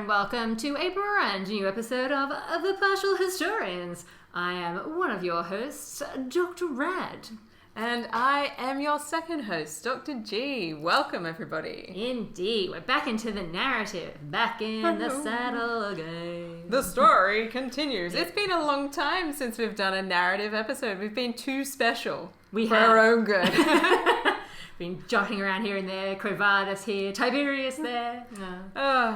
welcome to a brand new episode of The Partial Historians. I am one of your hosts, Dr. Rad. And I am your second host, Dr. G. Welcome, everybody. Indeed, we're back into the narrative, back in the saddle again. The story continues. It's been a long time since we've done a narrative episode. We've been too special for our own good. Been jotting around here and there, ConquerBandits here, Tiberius there.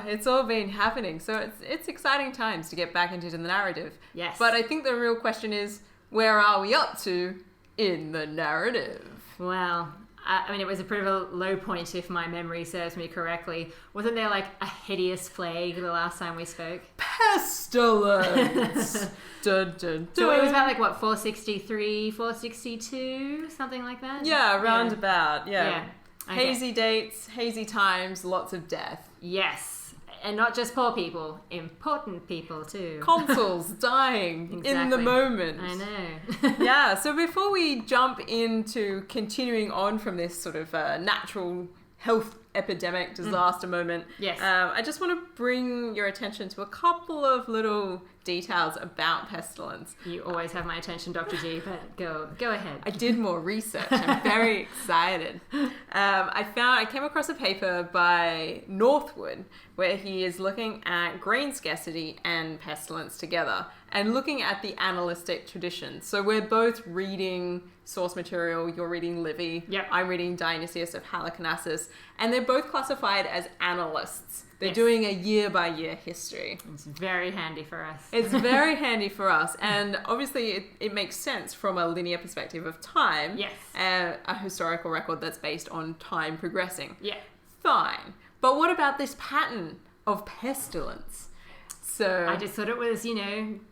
It's all been happening. So it's exciting times to get back into the narrative. Yes. But I think the real question is, where are we up to in the narrative? Well, I mean, it was a pretty low point if my memory serves me correctly. Wasn't there like a hideous plague the last time we spoke? Pestilence! Dun, dun, dun. So it was about like, what, 463, 462, something like that? Yeah, roundabout, yeah. Okay. Hazy dates, hazy times, lots of death. Yes. And not just poor people, important people too. Consuls dying in the moment. I know. Yeah, so before we jump into continuing on from this sort of natural health epidemic disaster moment, yes. I just want to bring your attention to a couple of little details about pestilence. You always have my attention, Dr. G, but go ahead. I did more research. I'm very excited. I came across a paper by Northwood where he is looking at grain scarcity and pestilence together and looking at the annalistic tradition. So we're both reading source material. You're reading Livy. Yep. I'm reading Dionysius of Halicarnassus. And they're both classified as annalists. They're Yes. doing a year-by-year history. It's very handy for us. It's very handy for us. And obviously it makes sense from a linear perspective of time. Yes. A historical record that's based on time progressing. Yeah. Fine. But what about this pattern of pestilence? So I just thought it was,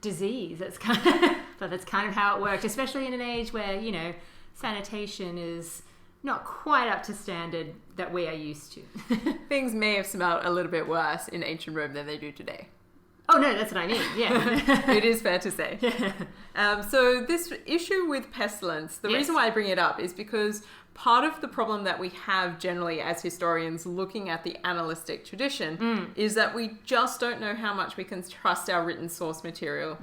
disease. That's kind of how it worked, especially in an age where, sanitation is not quite up to standard that we are used to. things may have smelled a little bit worse in ancient Rome than they do today. Oh, no, that's what I mean. Yeah. It is fair to say. Yeah. So this issue with pestilence, the reason why I bring it up is because part of the problem that we have generally as historians looking at the annalistic tradition is that we just don't know how much we can trust our written source material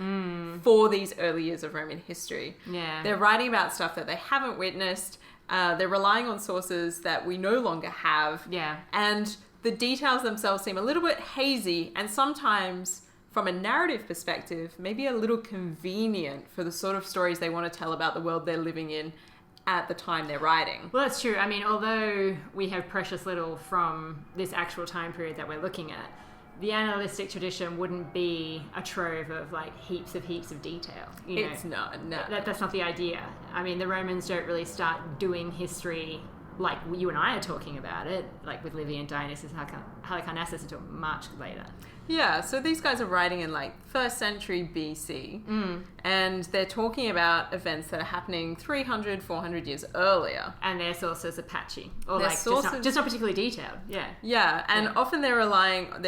for these early years of Roman history. Yeah. They're writing about stuff that they haven't witnessed. They're relying on sources that we no longer have. Yeah. And the details themselves seem a little bit hazy and sometimes, from a narrative perspective, maybe a little convenient for the sort of stories they want to tell about the world they're living in at the time they're writing. Well, that's true. I mean, although we have precious little from this actual time period that we're looking at, the annalistic tradition wouldn't be a trove of like heaps of detail. It's not, no. That's not the idea. I mean, the Romans don't really start doing history like you and I are talking about it, like with Livy and Dionysius and Halicarnassus, until much later. Yeah, so these guys are writing in like 1st century BC, and they're talking about events that are happening 300, 400 years earlier. And their sources are patchy, or Their like sources- just not particularly detailed. Yeah. Yeah, and often they're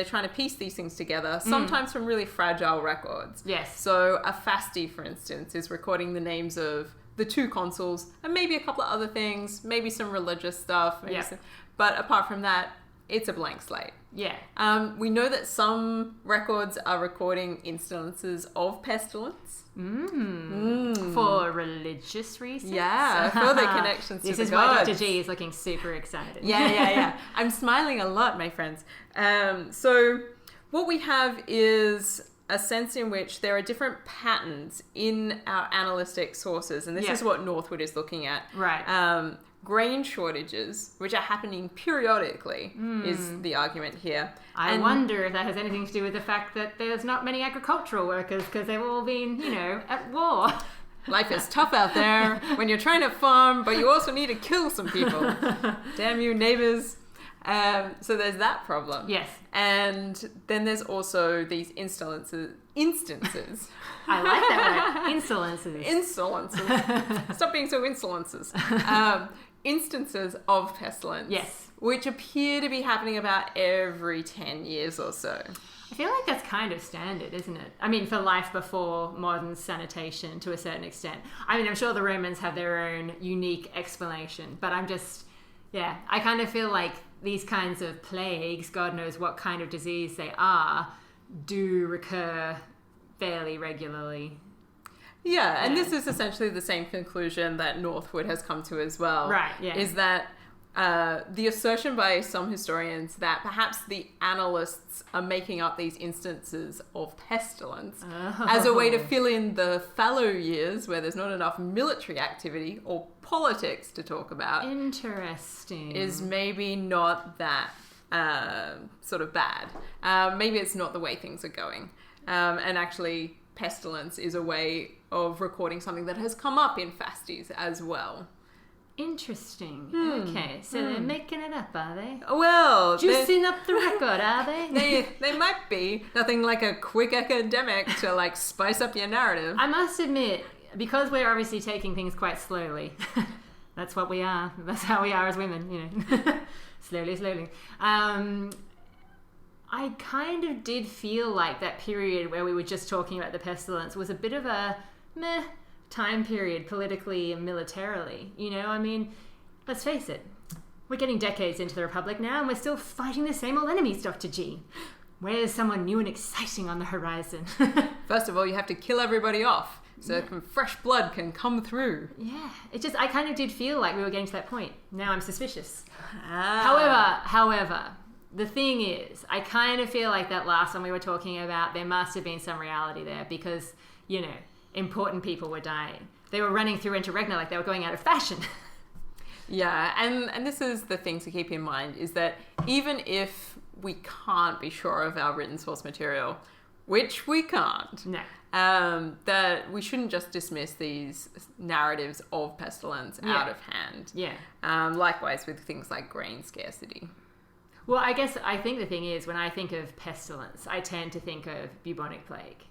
trying to piece these things together, sometimes from really fragile records. Yes. So a Fasti, for instance, is recording the names of the 2 consuls and maybe a couple of other things, maybe some religious stuff. But apart from that, it's a blank slate. Yeah. We know that some records are recording instances of pestilence. For religious reasons? Yeah, for their connections to the gods. This is why Dr. G is looking super excited. Yeah. I'm smiling a lot, my friends. So what we have is a sense in which there are different patterns in our annalistic sources, and this is what Northwood is looking at. Right. Grain shortages, which are happening periodically, is the argument here. I wonder if that has anything to do with the fact that there's not many agricultural workers because they've all been, at war. Life is tough out there when you're trying to farm, but you also need to kill some people. Damn you, neighbors. So there's that problem. Yes. And then there's also these instances. I like that word. Insolences. Stop being so insolences. Instances of pestilence. Yes. Which appear to be happening about every 10 years or so. I feel like that's kind of standard, isn't it? I mean, for life before modern sanitation to a certain extent. I mean, I'm sure the Romans have their own unique explanation, but I'm just, Yeah, I kind of feel like these kinds of plagues, God knows what kind of disease they are, do recur fairly regularly. Yeah, and this is essentially the same conclusion that Northwood has come to as well. Right, yeah. Is that the assertion by some historians that perhaps the annalists are making up these instances of pestilence as a way to fill in the fallow years where there's not enough military activity or politics to talk about. Interesting. Is maybe not that sort of bad. Maybe it's not the way things are going. And actually, pestilence is a way of recording something that has come up in fasties as well. Interesting. Okay, so they're making it up, are they? Well, juicing up the record, are they? They might be. Nothing like a quick academic to like spice up your narrative. I must admit, because we're obviously taking things quite slowly, that's what we are. That's how we are as women, you know. slowly. I kind of did feel like that period where we were just talking about the pestilence was a bit of a meh time period politically and militarily. You know, I mean, let's face it, we're getting decades into the Republic now and we're still fighting the same old enemies, Dr. G. Where's someone new and exciting on the horizon? First of all, you have to kill everybody off so fresh blood can come through. Yeah, I kind of did feel like we were getting to that point. Now I'm suspicious. However, the thing is, I kind of feel like that last one we were talking about, there must have been some reality there because, you know, important people were dying. They were running through interregna like they were going out of fashion. Yeah, and this is the thing to keep in mind, is that even if we can't be sure of our written source material, which we can't, no. That we shouldn't just dismiss these narratives of pestilence out of hand. Yeah. Likewise with things like grain scarcity. Well, I think the thing is, when I think of pestilence, I tend to think of bubonic plague,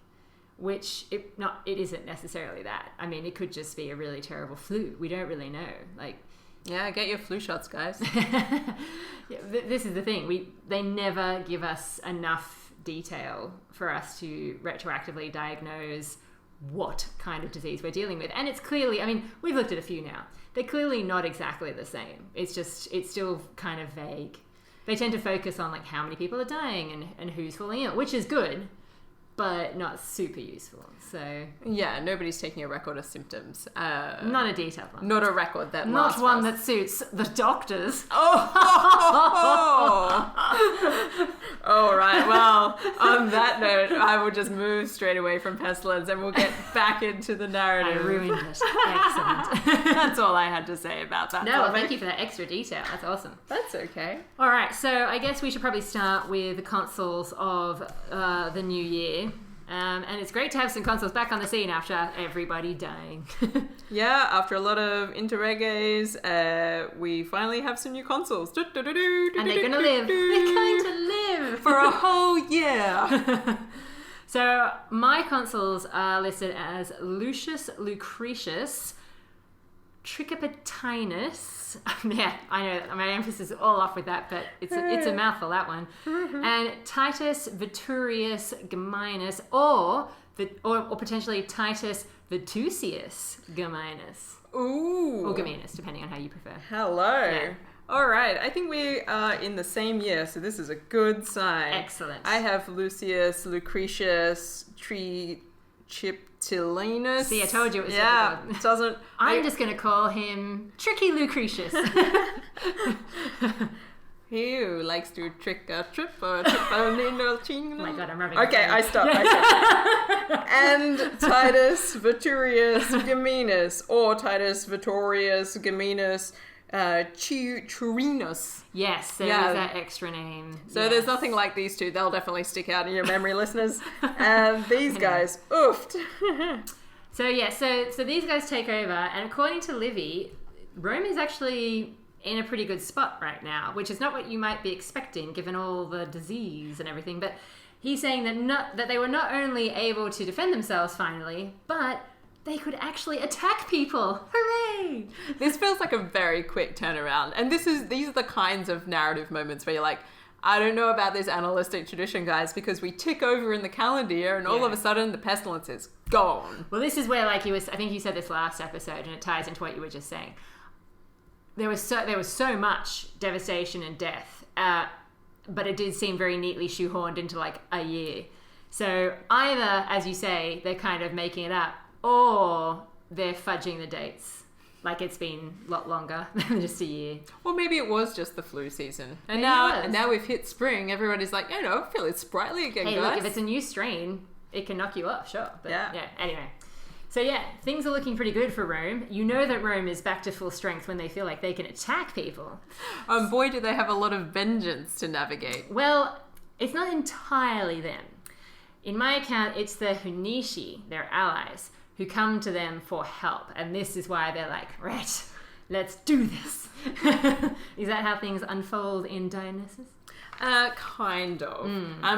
which it isn't necessarily that. I mean, it could just be a really terrible flu. We don't really know. Yeah, get your flu shots, guys. This is the thing. They never give us enough detail for us to retroactively diagnose what kind of disease we're dealing with. And it's clearly, I mean, we've looked at a few now. They're clearly not exactly the same. It's still kind of vague. They tend to focus on like how many people are dying and who's falling ill, which is good, but not super useful. So yeah, nobody's taking a record of symptoms. Not a detailed one. Not a record that not lasts one that suits the doctors. Oh, right. Well, on that note, I will just move straight away from pestilence and we'll get back into the narrative. I ruined it. Excellent. That's all I had to say about that. No, well, thank you for that extra detail. That's awesome. That's okay. All right, so I guess we should probably start with the consuls of the new year. And it's great to have some consuls back on the scene after everybody dying. Yeah, after a lot of interreges, we finally have some new consuls. And they're going to live. They're going to live. For a whole year. So my consuls are listed as Lucius Lucretius, Trichopatinus. Yeah, I know my emphasis is all off with that, but it's a mouthful, that one. And Titus Veturius Geminus, or potentially Titus Vetusius Geminus. Ooh. Or Geminus, depending on how you prefer. Hello. Yeah. All right, I think we are in the same year, so this is a good sign. Excellent. I have Lucius Lucretius Triptilinus. See, I told you it was difficult. It doesn't. I'm just going to call him Tricky Lucretius. He who likes to trick or trip or trip on in the Oh my god, I'm rubbing. Okay, I stop. And Titus Veturius Geminus, or Titus Veturius Geminus Churinus. Yes, there is that extra name. So yes. There's nothing like these two. They'll definitely stick out in your memory, listeners. And these guys, oofed. So these guys take over, and according to Livy, Rome is actually in a pretty good spot right now, which is not what you might be expecting given all the disease and everything. But he's saying that they were not only able to defend themselves finally, but they could actually attack people. Hooray! This feels like a very quick turnaround. And these are the kinds of narrative moments where you're like, I don't know about this annalistic tradition, guys, because we tick over in the calendar year and all of a sudden the pestilence is gone. Well, this is where, I think you said this last episode, and it ties into what you were just saying. there was so much devastation and death, but it did seem very neatly shoehorned into like a year. So either, as you say, they're kind of making it up, or they're fudging the dates. Like it's been a lot longer than just a year. Or maybe it was just the flu season. And Maybe now we've hit spring. Everybody's like, feeling sprightly again, Hey, guys. look, if it's a new strain, it can knock you off, sure. But Yeah. Anyway. So yeah, things are looking pretty good for Rome. You know that Rome is back to full strength when they feel like they can attack people. Boy, do they have a lot of vengeance to navigate. Well, it's not entirely them. In my account, it's the Hunici, their allies, who come to them for help. And this is why they're like, right, let's do this. Is that how things unfold in Dionysius? Kind of.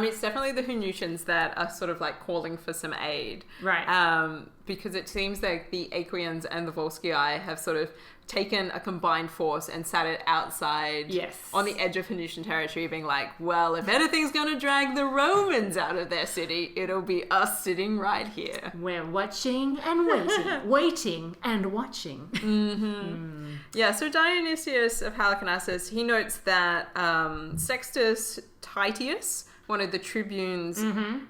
It's definitely the Hunutians that are sort of like calling for some aid. Right. Because it seems like the Aequians and the Volscii have sort of taken a combined force and sat it outside on the edge of Hunutian territory, being like, well, if anything's going to drag the Romans out of their city, it'll be us sitting right here. We're watching and waiting, waiting and watching. Yeah, so Dionysius of Halicarnassus, he notes that Sextus Titius, one of the tribunes,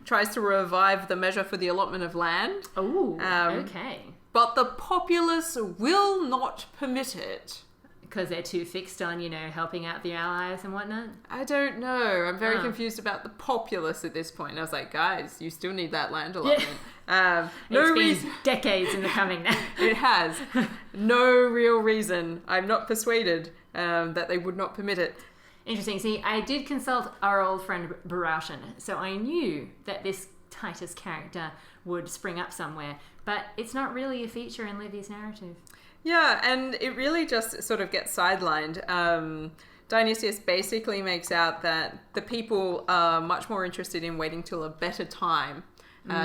tries to revive the measure for the allotment of land. Oh, okay. But the populace will not permit it. Because they're too fixed on, helping out the allies and whatnot? I don't know. I'm very confused about the populace at this point. And I was like, guys, you still need that land allotment. It's been decades in the coming now. It has. No real reason. I'm not persuaded that they would not permit it. Interesting. See, I did consult our old friend Baratian, so I knew that this Titus character would spring up somewhere, but it's not really a feature in Livy's narrative. Yeah, and it really just sort of gets sidelined. Dionysius basically makes out that the people are much more interested in waiting till a better time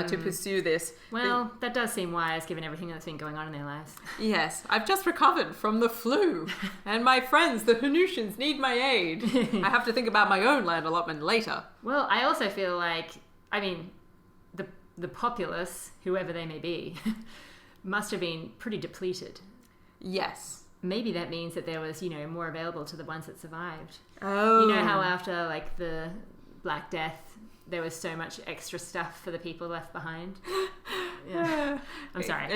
to pursue this. Well, that does seem wise given everything that's been going on in their lives. Yes, I've just recovered from the flu, and my friends, the Hunutians, need my aid. I have to think about my own land allotment later. Well, I also feel like, the populace, whoever they may be, must have been pretty depleted. Yes. Maybe that means that there was, more available to the ones that survived. Oh. You know how after, the Black Death, there was so much extra stuff for the people left behind? Yeah. I'm sorry.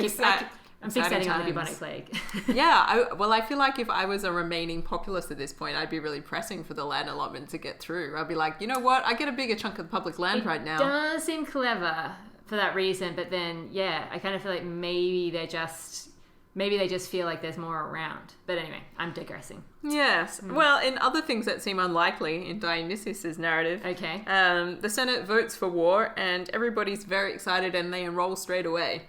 I'm fixating on the bubonic plague. Yeah. I feel like if I was a remaining populace at this point, I'd be really pressing for the land allotment to get through. I'd be like, you know what? I get a bigger chunk of the public land right now. It does seem clever for that reason, but then, I kind of feel like maybe they just feel like there's more around. But anyway, I'm digressing. Yes. Well, in other things that seem unlikely in Dionysius' narrative, okay, the Senate votes for war and everybody's very excited and they enroll straight away.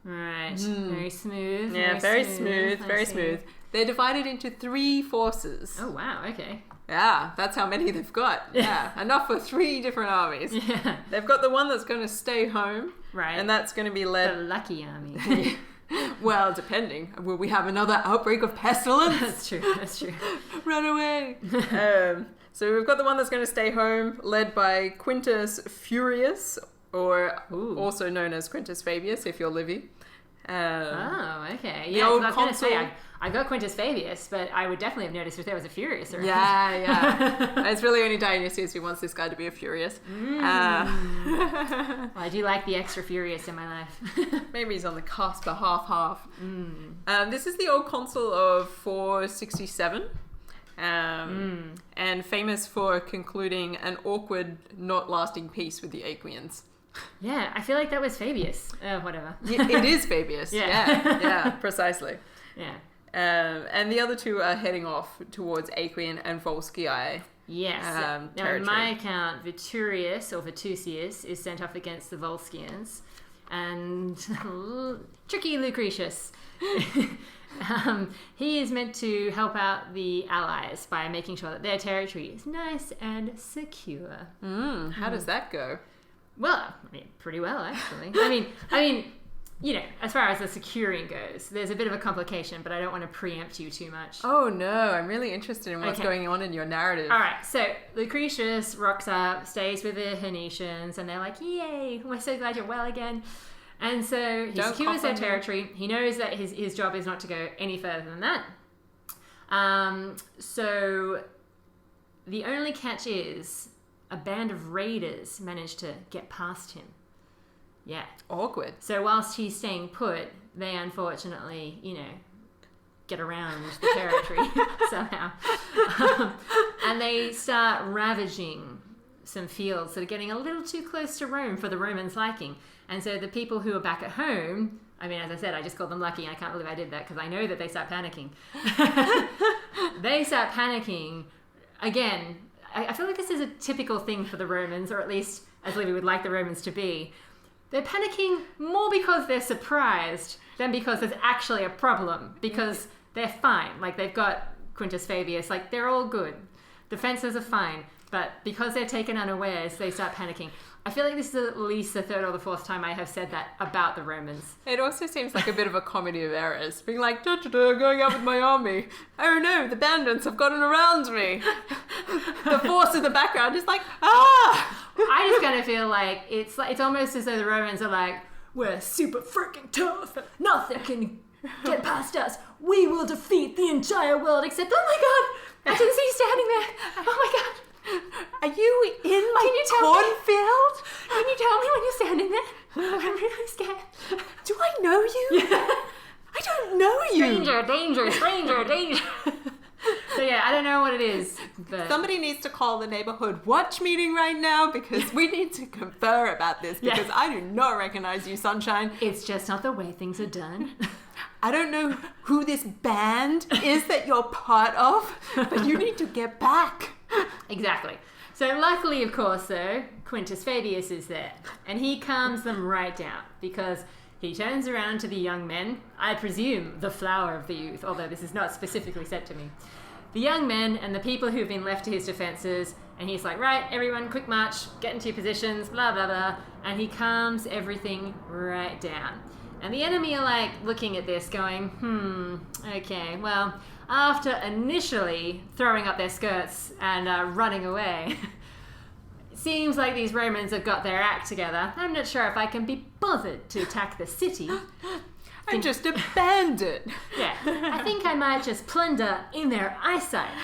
Right. Very smooth. Yeah, very smooth. They're divided into 3 forces. Oh, wow. Okay. Yeah, that's how many they've got. Yeah, enough for 3 different armies. Yeah. They've got the one that's going to stay home. Right. And that's going to be led... The lucky army. Well, depending. Will we have another outbreak of pestilence? That's true. Run away. So we've got the one that's going to stay home, led by Quintus Furius, or also known as Quintus Fabius, if you're Livy. Okay. The old I was consul... going to say, I got Quintus Fabius, but I would definitely have noticed if there was a Furious around. Yeah. It's really only Dionysius who wants this guy to be a Furious. Well, I do like the extra Furious in my life. Maybe he's on the cusp of half-half. This is the old consul of 467. And famous for concluding an awkward, not lasting peace with the Aequians. Yeah, I feel like that was Fabius. Whatever. It is Fabius. Yeah, precisely. Yeah. And the other 2 are heading off towards Aequian and Volscii. Yes. Now, in my account, Viturius, or Vitusius, is sent off against the Volscians. And tricky Lucretius. He is meant to help out the allies by making sure that their territory is nice and secure. How does that go? Well, pretty well, actually. I mean, as far as the securing goes, there's a bit of a complication, but I don't want to preempt you too much. Oh, no. I'm really interested in what's going on in your narrative. All right. So Lucretius rocks up, stays with the Hernicians, and they're like, yay, we're so glad you're well again. And so he secures their territory. He knows that his job is not to go any further than that. So the only catch is a band of raiders managed to get past him. Yeah. Awkward. So whilst he's staying put, they unfortunately, get around the territory somehow. And they start ravaging some fields that are getting a little too close to Rome for the Romans' liking. And so the people who are back at home, I mean, as I said, I just called them lucky. I can't believe I did that because I know that they start panicking. They start panicking. Again, I feel like this is a typical thing for the Romans, or at least as Livy would like the Romans to be. They're panicking more because they're surprised than because there's actually a problem, because they're fine. Like, they've got Quintus Fabius, like, they're all good. Defenses are fine, but because they're taken unawares, they start panicking. I feel like this is at least the third or the fourth time I have said that about the Romans. It also seems like a bit of a comedy of errors. Being like, going out with my army. Oh no, the bandits have gotten around me. The force in the background is like, ah! I just kind of feel like it's almost as though the Romans are like, we're super freaking tough. Nothing can get past us. We will defeat the entire world except, oh my god, I can see you standing there. Oh my god. Are you in my cornfield? Can you tell me when you're standing there? I'm really scared. Do I know you? Yeah. I don't know you. Danger. So yeah, I don't know what it is, but somebody needs to call the neighborhood watch meeting right now because we need to confer about this because I do not recognize you, Sunshine. It's just not the way things are done. I don't know who this band is that you're part of, but you need to get back. Exactly. So luckily, of course, though, Quintus Fabius is there, and he calms them right down because he turns around to the young men, I presume the flower of the youth, although this is not specifically said to me, the young men and the people who've been left to his defenses, and he's like, right, everyone, quick march, get into your positions, blah, blah, blah, and he calms everything right down. And the enemy are like looking at this going, okay, well, after initially throwing up their skirts and running away, it seems like these Romans have got their act together. I'm not sure if I can be bothered to attack the city. I'm just a bandit. Yeah, I think I might just plunder in their eyesight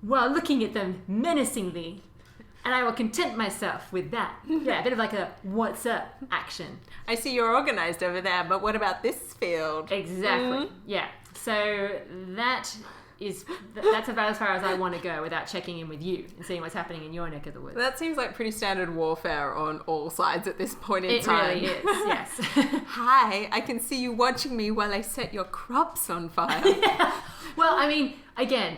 while looking at them menacingly, and I will content myself with that. Yeah, a bit of like a what's up action. I see you're organized over there, but what about this field? Exactly. Yeah. So that's about as far as I want to go without checking in with you and seeing what's happening in your neck of the woods. That seems like pretty standard warfare on all sides at this point in time. It really is, yes. Hi, I can see you watching me while I set your crops on fire. Yeah. Well, I mean, again,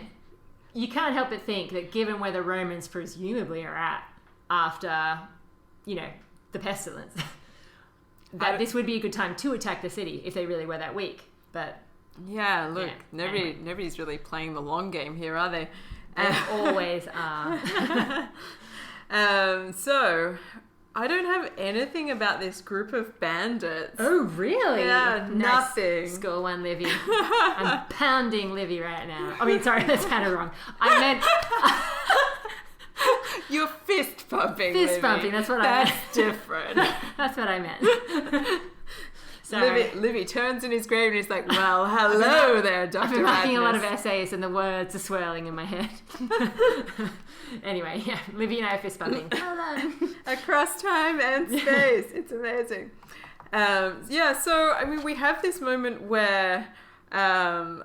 you can't help but think that given where the Romans presumably are at after, the pestilence, that this would be a good time to attack the city if they really were that weak. But yeah, look, nobody's really playing the long game here, are they? They always are. So I don't have anything about this group of bandits. Oh, really? Yeah, nice. Nothing. Score one, Livy. I'm pounding Livy right now. I mean, sorry, that's kind of wrong. I meant... You're fist pumping, Fist Livy. pumping, that's what I meant. That's different. That's what I meant. Sorry. Livy turns in his grave and he's like, well, hello there, Dr. I've been writing Agnes. a lot of essays and the words are swirling in my head. Anyway, yeah, Livy and I are fist bumping. Hello. Across time and space. It's amazing. So, I mean, we have this moment where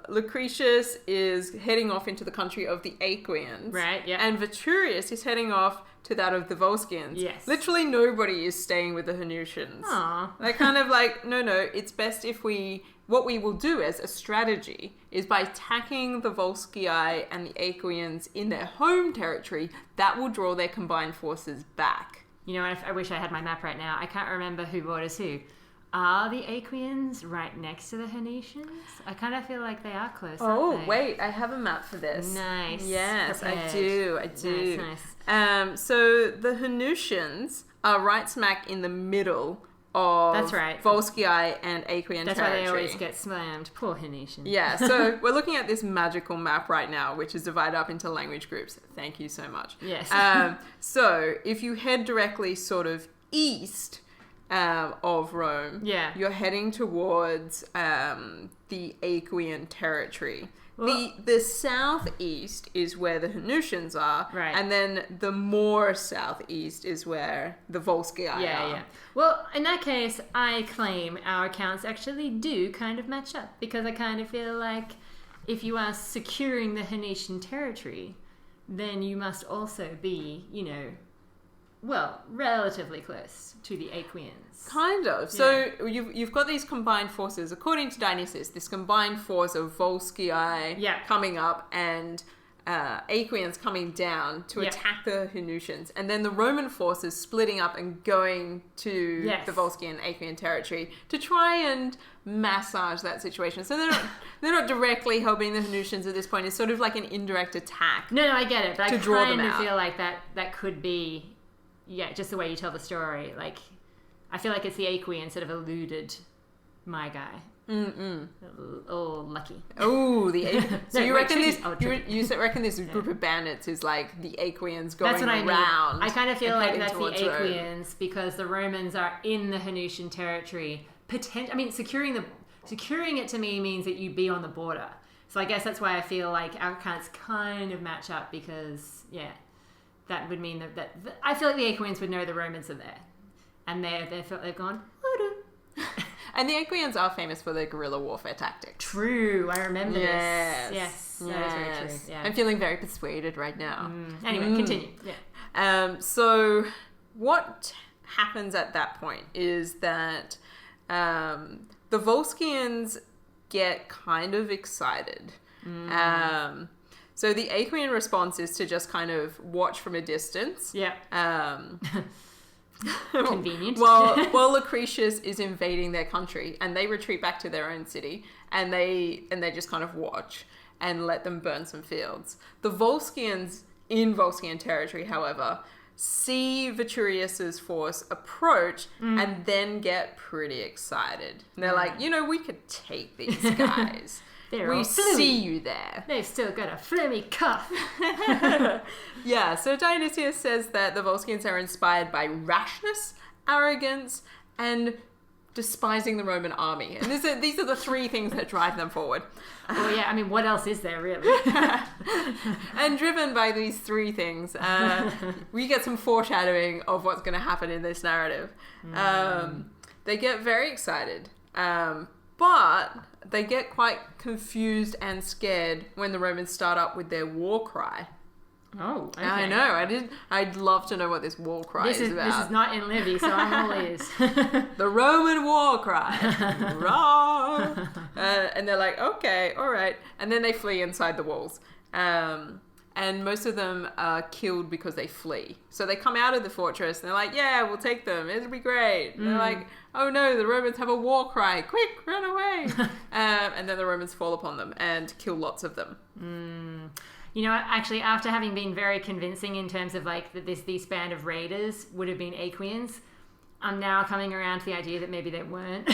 Lucretius is heading off into the country of the Aequians. Right, yeah. And Veturius is heading off to that of the Volscians. Yes. Literally nobody is staying with the Hernutians. Aww. They're kind of like, no, it's best if what we will do as a strategy is by attacking the Volscii and the Aequians in their home territory, that will draw their combined forces back. You know, I wish I had my map right now. I can't remember who borders who. Are the Aequians right next to the Hernutians? I kind of feel like they are close, aren't they? Wait, I have a map for this. Nice. Yes, Prepared. I do. Nice. So the Hernutians are right smack in the middle of That's right. Volscii and Aequian That's territory. why they always get slammed. Poor Hernutians. Yeah, so we're looking at this magical map right now, which is divided up into language groups. Thank you so much. Yes. So if you head directly sort of east of Rome, you're heading towards the Aequian territory. The southeast is where the Hanusians are, Right. and then the more southeast is where the Volscii are. Yeah. Well, in that case, I claim our accounts actually do kind of match up, because I kind of feel like if you are securing the Hanetian territory, then you must also be, relatively close to the Aequians. Kind of. So you've got these combined forces. According to Dionysius, this combined force of Volscii coming up and Aequians coming down to attack the Hanusians, and then the Roman forces splitting up and going to the Volscii and Aequian territory to try and massage that situation. So they're not directly helping the Hanusians at this point. It's sort of like an indirect attack. No, I get it, but I draw kind them of out. feel like that could be, just the way you tell the story. Like, I feel like it's the Aequians that have eluded my guy. Oh, lucky. Oh, the Aequians. So No, you wait, reckon tricky. this? Oh, tricky. You reckon this group of bandits is like the Aequians going That's what I around? mean. I kind of feel like heading that's the towards Rome? Aequians, because the Romans are in the Hanusian territory. Securing it to me means that you'd be on the border. So I guess that's why I feel like our accounts kind of match up, because that would mean that I feel like the Aequians would know the Romans are there, and they've gone. And the Aequians are famous for their guerrilla warfare tactics. True, I remember this. Yes, Yes. that is very true. Yeah. I'm feeling very persuaded right now. Anyway, continue. Yeah. So what happens at that point is that the Volscians get kind of excited. So the Aequian response is to just kind of watch from a distance. Yeah. Convenient. While Lucretius is invading their country, and they retreat back to their own city, and they just kind of watch and let them burn some fields. The Volscians in Volscian territory, however, see Viturius's force approach and then get pretty excited. And they're like, we could take these guys. We see you there. They've still got a flummy cuff. Yeah, so Dionysius says that the Volscians are inspired by rashness, arrogance, and despising the Roman army. And these are the three things that drive them forward. Well, yeah, I mean, what else is there, really? And driven by these three things, we get some foreshadowing of what's going to happen in this narrative. They get very excited, but they get quite confused and scared when the Romans start up with their war cry. Oh, okay. I know. I'd love to know what this war cry is about. This is not in Livy, so I'm all ears. The Roman war cry. Wrong. And they're like, okay, all right. And then they flee inside the walls. And most of them are killed because they flee. So they come out of the fortress and they're like, yeah, we'll take them. It'll be great. And they're like, oh no, the Romans have a war cry. Quick, run away. And then the Romans fall upon them and kill lots of them. Actually, after having been very convincing in terms of like this band of raiders would have been Aequians, I'm now coming around to the idea that maybe they weren't.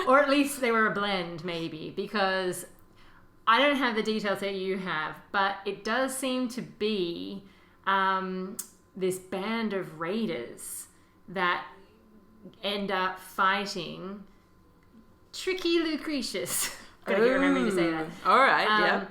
Or at least they were a blend, maybe, because I don't have the details that you have, but it does seem to be this band of raiders that end up fighting tricky Lucretius. Gotta keep remembering to say that. All right, yeah.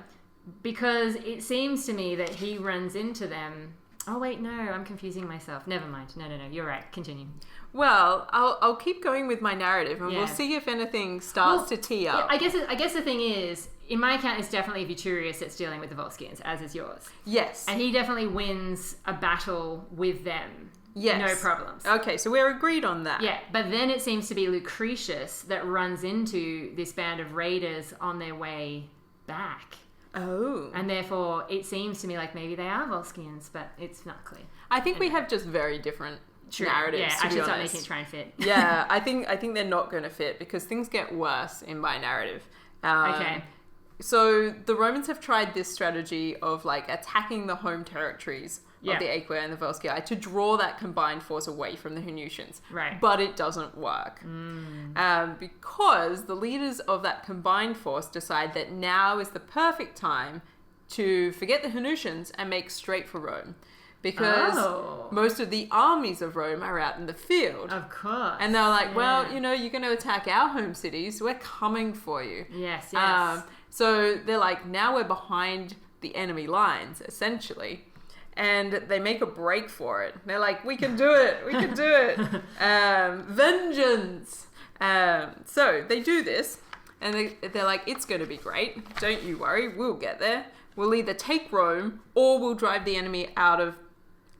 Because it seems to me that he runs into them. Oh wait, no, I'm confusing myself. Never mind. No, you're right. Continue. Well, I'll keep going with my narrative, and we'll see if anything starts to tee up. I guess the thing is, in my account, it's definitely Viturius that's dealing with the Volscians, as is yours. Yes. And he definitely wins a battle with them. Yes. No problems. Okay, so we're agreed on that. Yeah, but then it seems to be Lucretius that runs into this band of raiders on their way back. Oh. And therefore, it seems to me like maybe they are Volscians, but it's not clear. I think we have just very different narratives, yeah, to I be should start honest. making it try and fit. Yeah, I think they're not going to fit because things get worse in my narrative. Okay. So the Romans have tried this strategy of like attacking the home territories of the Aequia and the Volscii to draw that combined force away from the Hanusians. Right. But it doesn't work. Because the leaders of that combined force decide that now is the perfect time to forget the Hanusians and make straight for Rome. Because most of the armies of Rome are out in the field. Of course. And they're like, well, you're going to attack our home cities. We're coming for you. Yes. So they're like, now we're behind the enemy lines, essentially. And they make a break for it. They're like, we can do it. We can do it. Vengeance. So they do this. And they're like, it's going to be great. Don't you worry. We'll get there. We'll either take Rome or we'll drive the enemy out of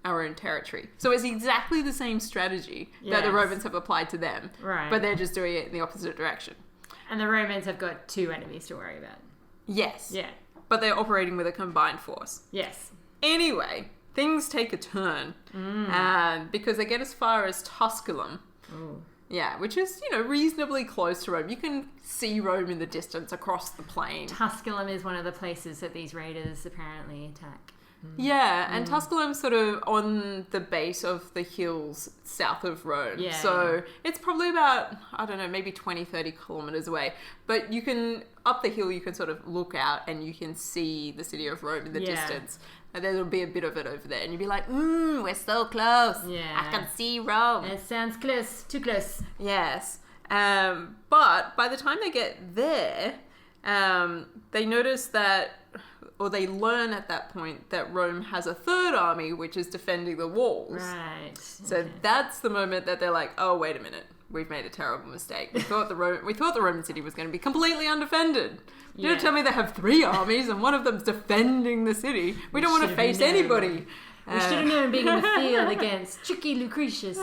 our own territory. So it's exactly the same strategy that the Romans have applied to them. Right. But they're just doing it in the opposite direction. And the Romans have got 2 enemies to worry about. Yes. Yeah. But they're operating with a combined force. Yes. Anyway, things take a turn because they get as far as Tusculum. Ooh. Yeah, which is, reasonably close to Rome. You can see Rome in the distance across the plain. Tusculum is one of the places that these raiders apparently attack. Yeah, and Tusculum's sort of on the base of the hills south of Rome. Yeah. So it's probably about, I don't know, maybe 20, 30 kilometers away. But up the hill, you can sort of look out and you can see the city of Rome in the distance. And there'll be a bit of it over there. And you'll be like, we're so close. Yeah. I can see Rome. It sounds close. Too close. Yes. But by the time they get there, they notice that, or they learn at that point that Rome has a third army which is defending the walls. Right. So that's the moment that they're like, oh, wait a minute. We've made a terrible mistake. We thought the Roman city was going to be completely undefended. You don't tell me they have 3 armies and one of them's defending the city. We don't want to face anybody. We should have known being in the field against tricky Lucretius.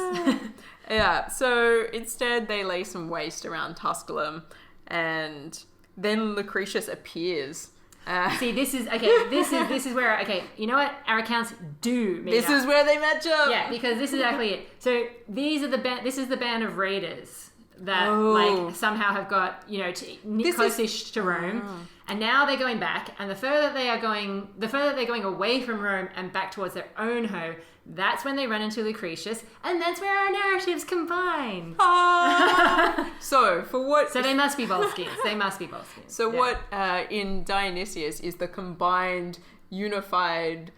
Yeah, so instead they lay some waste around Tusculum, and then Lucretius appears. See, this is where, you know what? Our accounts do meet This up. is where they match up. Yeah, because this is exactly it. So this is the band of raiders that somehow have got close-ish to Rome, and now they're going back. And the further they're going away from Rome and back towards their own home, that's when they run into Lucretius, and that's where our narratives combine. So they must be Volscians. They must be Volscians. So what in Dionysius is the combined, unified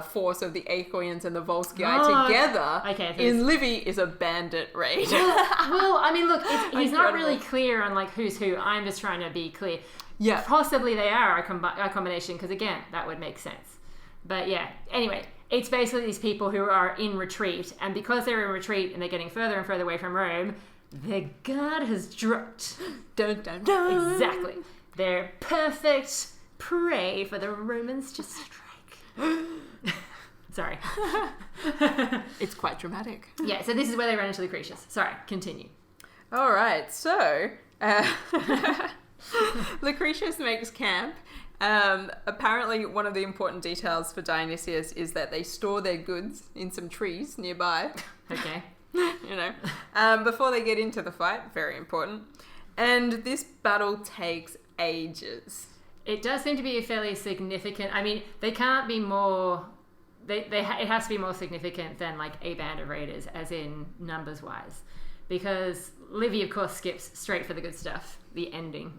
force of the Aequians and the Volscii together. Okay, in Livy is a bandit raid. Well, I mean, look, he's not really clear on who's who. I'm just trying to be clear. Yeah. Possibly they are a combination, because again, that would make sense. But yeah, anyway, it's basically these people who are in retreat, and because they're in retreat and they're getting further and further away from Rome, their guard has dropped. Dun, dun, dun. Exactly. They're perfect prey for the Romans to strike. Sorry. It's quite dramatic. Yeah, so this is where they run into Lucretius. Sorry, continue. All right, so Lucretius makes camp. Apparently, one of the important details for Dionysius is that they store their goods in some trees nearby. Okay. Before they get into the fight. Very important. And this battle takes ages. It does seem to be a fairly significant... I mean, they can't be more... It has to be more significant than a band of raiders, as in numbers-wise. Because Livy, of course, skips straight for the good stuff. The ending.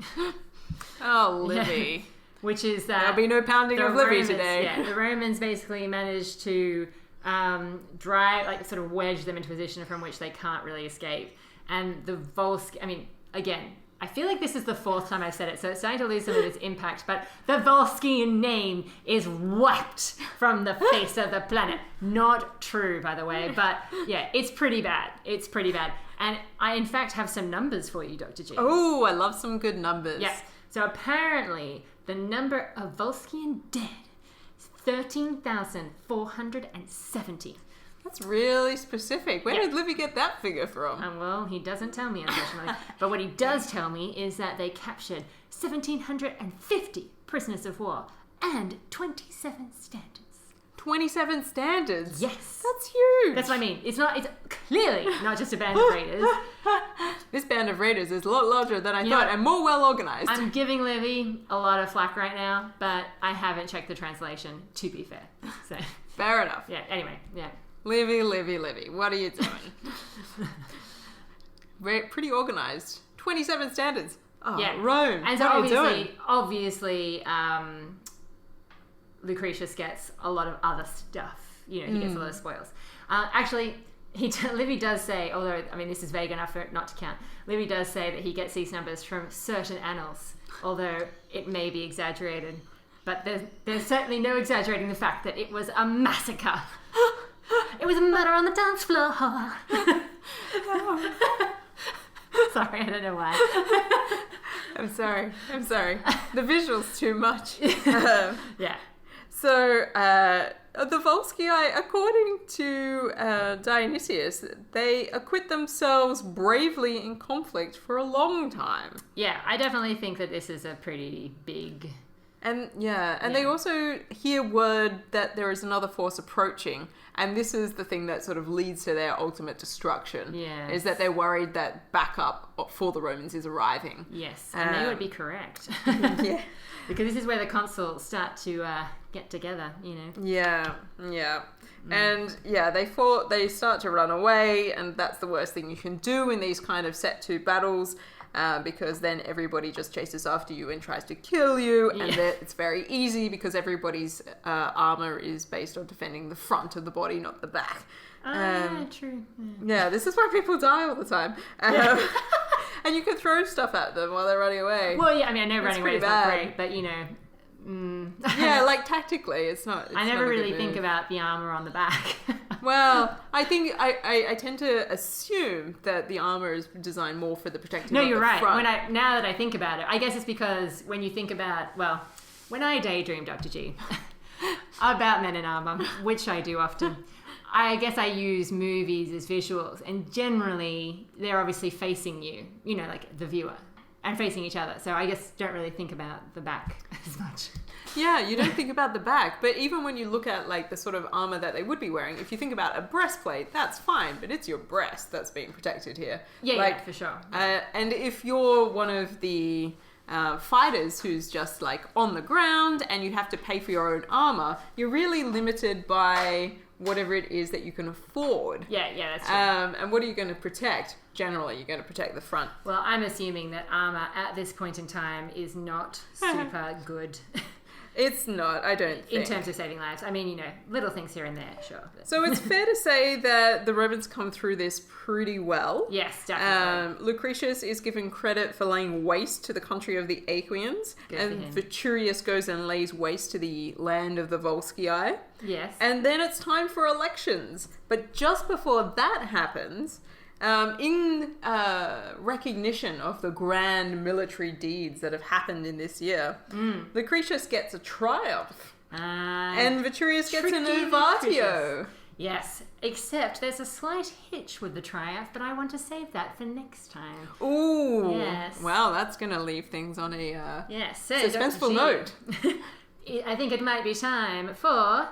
Oh, Livy. Yeah. Which is that... There'll be no pounding of Livy today. Yeah, the Romans basically managed to drive, sort of wedge them into a position from which they can't really escape. And the Volscii... I mean, again... I feel like this is the 4th time I've said it, so it's starting to lose some of its impact, but the Volscian name is wiped from the face of the planet. Not true, by the way, but yeah, it's pretty bad. It's pretty bad. And I, in fact, have some numbers for you, Dr. G. Oh, I love some good numbers. Yes. So apparently, the number of Volscian dead is 13,470. That's really specific. Where did Livy get that figure from? Well, he doesn't tell me, unfortunately. But what he does tell me is that they captured 1,750 prisoners of war and 27 standards. 27 standards? Yes. That's huge. That's what I mean. It's clearly not just a band of raiders. This band of raiders is a lot larger than I thought and more well organized. I'm giving Livy a lot of flack right now, but I haven't checked the translation, to be fair. So fair enough. Yeah, anyway, yeah. Livy, what are you doing? We're pretty organized. 27 standards. Oh, yeah. Rome. And so obviously, Lucretius gets a lot of other stuff. He gets a lot of spoils. Actually, Livy does say, although, I mean, this is vague enough for it not to count, Livy does say that he gets these numbers from certain annals, although it may be exaggerated. But there's certainly no exaggerating the fact that it was a massacre. It was a murder on the dance floor. Sorry, I don't know why. I'm sorry. The visual's too much. Yeah. So, the Volscii, according to Dionysius, they acquit themselves bravely in conflict for a long time. Yeah, I definitely think that this is a pretty big... And they also hear word that there is another force approaching, and this is the thing that sort of leads to their ultimate destruction. Yes. Is that they're worried that backup for the Romans is arriving. Yes, and they would be correct. Yeah. Because this is where the consuls start to get together, you know. Yeah. And they start to run away, and that's the worst thing you can do in these kind of set to battles. Because then everybody just chases after you and tries to kill you, and it's very easy because everybody's armor is based on defending the front of the body, not the back. True. Yeah, this is why people die all the time. And you can throw stuff at them while they're running away. Well, yeah, I mean, I know running away is not great, but, you know... Yeah, like tactically, it's not. I never really think about the armor on the back. Well, I think I tend to assume that the armor is designed more for the protective. No, you're right. Front. Now that I think about it, I guess it's because when you think about, well, when I daydream, Dr. G, about men in armor, which I do often, I guess I use movies as visuals, and generally they're obviously facing you, you know, like the viewer. And facing each other. So I guess don't really think about the back as much. Yeah, you don't think about the back. But even when you look at like the sort of armor that they would be wearing, if you think about a breastplate, that's fine. But it's your breast that's being protected here. Yeah, for sure. And if you're one of the fighters who's just like on the ground and you have to pay for your own armor, you're really limited by whatever it is that you can afford. Yeah, that's true. And what are you going to protect? Generally, you're going to protect the front. Well, I'm assuming that armor at this point in time is not super good. It's not, I don't think. In terms of saving lives. I mean, you know, little things here and there, sure. But... So it's fair to say that the Romans come through this pretty well. Yes, definitely. Lucretius is given credit for laying waste to the country of the Aequians. Good and Veturius goes and lays waste to the land of the Volscii. Yes. And then it's time for elections. But just before that happens... in recognition of the grand military deeds that have happened in this year, Lucretius gets a triumph. And Veturius gets an ovatio. Yes, except there's a slight hitch with the triumph, but I want to save that for next time. Ooh. Yes. Well, that's going to leave things on a so suspenseful note. I think it might be time for...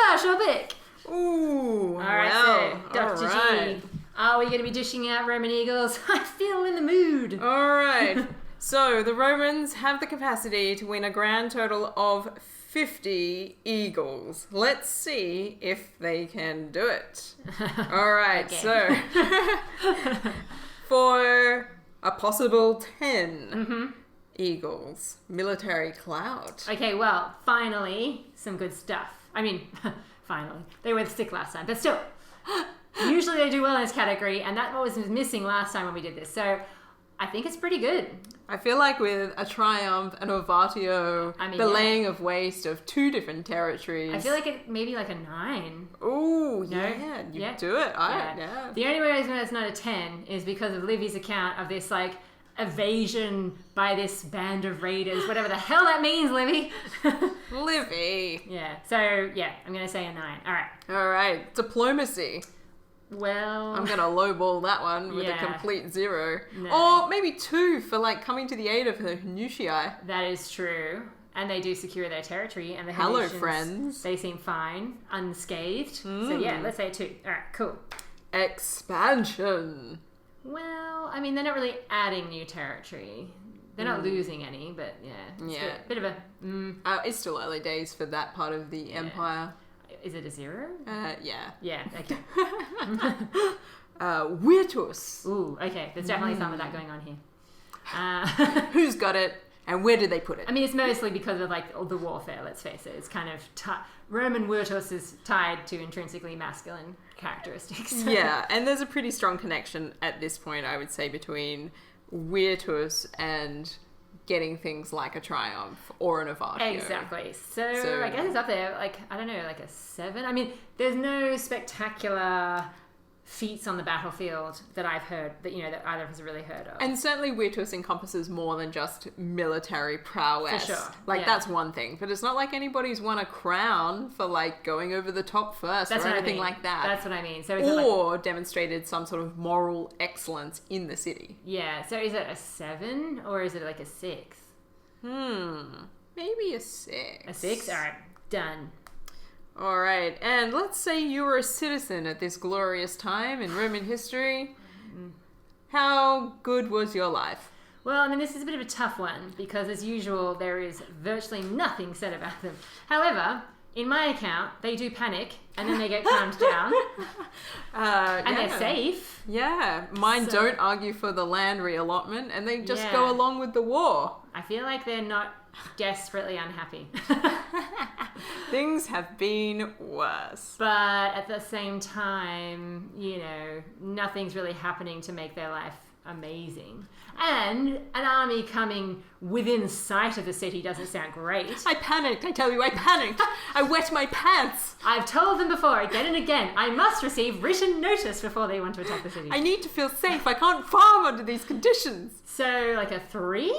partial pick. Ooh. Alright, so Dr. G, are we going to be dishing out Roman eagles? I feel in the mood. Alright. So the Romans have the capacity to win a grand total of 50 eagles. Let's see if they can do it. Alright, so for a possible 10 eagles, military clout. Okay, well, finally, some good stuff. I mean, finally. They were sick last time, but still. Usually they do well in this category, and that was missing last time when we did this. So I think it's pretty good. I feel like with a triumph, an ovatio, laying of waste of 2 different territories. I feel like it maybe like a 9. Ooh, yeah, you do it. Yeah. The only reason it's not a 10 is because of Livy's account of this like evasion by this band of raiders, whatever the hell that means, Livy. Livy. Yeah. So yeah, I'm gonna say a 9. All right. Diplomacy. Well, I'm gonna lowball that one with a complete 0, No. or maybe 2 for like coming to the aid of the Nucii. That is true, and they do secure their territory. And the hello, Venetians, friends. They seem fine, unscathed. So yeah, let's say a 2. All right, cool. Expansion. Well, I mean, they're not really adding new territory. They're not losing any, but it's a bit of a... It's still early days for that part of the empire. Is it a 0? Yeah. Yeah, okay. Virtus. Ooh, okay. There's definitely some of that going on here. Who's got it And where did they put it? I mean, it's mostly because of like the warfare, let's face it. It's kind of Roman virtus is tied to intrinsically masculine characteristics. Yeah, and there's a pretty strong connection at this point, I would say, between virtus and getting things like a triumph or an avatio. Exactly. So I guess it's up there, like, I don't know, like a 7. I mean, there's no spectacular feats on the battlefield that I've heard, that, you know, that either of us have really heard of. And certainly virtus encompasses more than just military prowess. For sure. Like, that's one thing. But it's not like anybody's won a crown for, like, going over the top first or anything like that. That's what I mean. So or demonstrated some sort of moral excellence in the city. Yeah. So is it a 7 or is it like a 6? Maybe a 6. A 6? All right. Done. All right, and let's say you were a citizen at this glorious time in Roman history. How good was your life? Well, I mean, this is a bit of a tough one because, as usual, there is virtually nothing said about them. However, in my account, they do panic and then they get calmed down. And they're safe. Yeah, mine don't argue for the land reallotment and they just go along with the war. I feel like they're not desperately unhappy. Things have been worse. But at the same time, you know, nothing's really happening to make their life amazing. And an army coming within sight of the city doesn't sound great. I panicked, I tell you, I panicked. I wet my pants. I've told them before, again and again, I must receive written notice before they want to attack the city. I need to feel safe. I can't farm under these conditions. So, like a 3?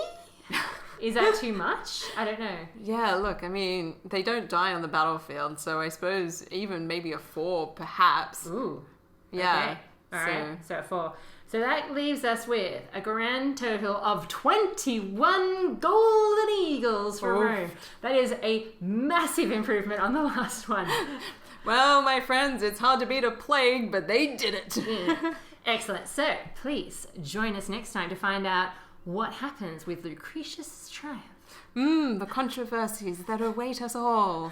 Is that too much? I don't know. Yeah, look, I mean, they don't die on the battlefield, so I suppose even maybe a 4, perhaps. Ooh. Yeah. Okay. All right. So a 4. So that leaves us with a grand total of 21 golden eagles for Rome. That is a massive improvement on the last one. Well, my friends, it's hard to beat a plague, but they did it. Excellent. So please join us next time to find out what happens with Lucretius' triumph. The controversies that await us all.